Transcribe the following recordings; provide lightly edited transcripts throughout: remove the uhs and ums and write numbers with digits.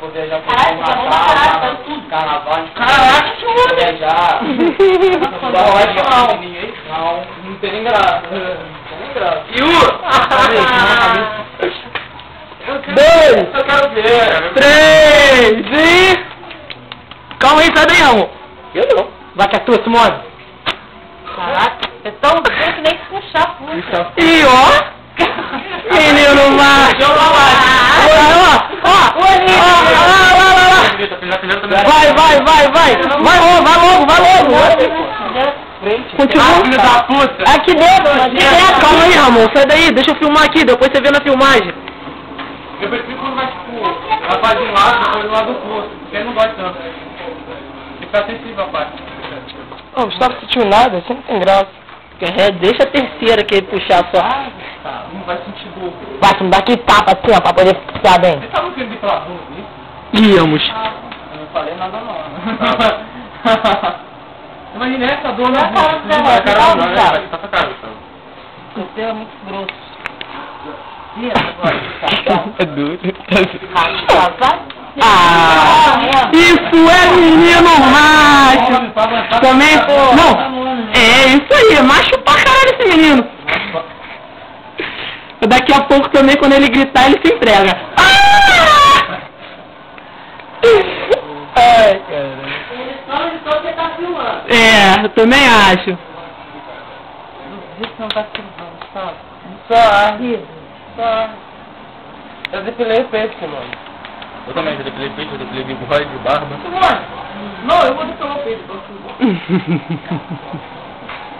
for viajar pro Natal, carnaval. Caraca, que mundo! Viajar. Não tem nem graça. Não tem nem graça. E o? 2, Eu quero ver. 3 e... Calma aí, sai daí, amor. Eu não. Vai que é tua, Simone. Caraca, é tão bem que nem que puxar, puxa. E ó... Menino macho! Ó! Vai logo! Continua. Filho da puta! Aqui dentro! Calma aí, Ramon, sai daí, deixa eu filmar aqui, depois você vê na filmagem. Eu prefiro quando vai, tipo, ela faz de um lado, depois do lado do outro, porque eu não gosto tanto. Fica sensível, rapaz. Ô, Gustavo, não sentiu nada, você não tem graça. Deixa a terceira que ele puxar só. Tá, não vai sentir dor. Vai, me dá aquele tapa assim, ó, pra poder ficar bem. Você tá no filme de Flávio, isso? Íamos. Eu não falei nada não. Imagina essa dor na Não, boca. não, Vai, caramba, não, né? não. Vai tá sua cara, então. Você é muito grosso. E agora? É duro. Ah, Isso é menino macho! Também? Não, é isso aí, é macho pra caralho esse menino. Daqui a pouco também, quando ele gritar, ele se entrega. Ai, cara. Ele só você tá filmando. É, eu também acho. Vê se não tá filmando, sabe? Só. Eu depilei o peito, mano. Eu também já depilei peito, eu depilei bigode, de barba. Não, eu vou depilar o peito, tô filmando.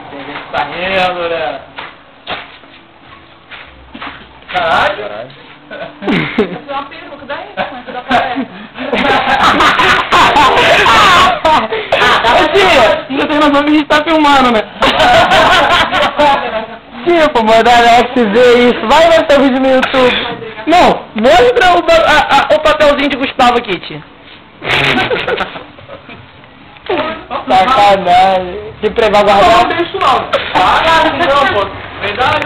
Tem gente que tá rindo, né? Caralho. Essa é uma peruca daí, mas dá Você tem noção que a gente tá filmando, né? Tipo, mandar Alex ver isso. Vai ver seu vídeo no YouTube. Não, mostra o papelzinho de Gustavo aqui, tia. Sacanagem. Que pregar guardado. Não, não deixo não. Caralho, não, pô. Verdade.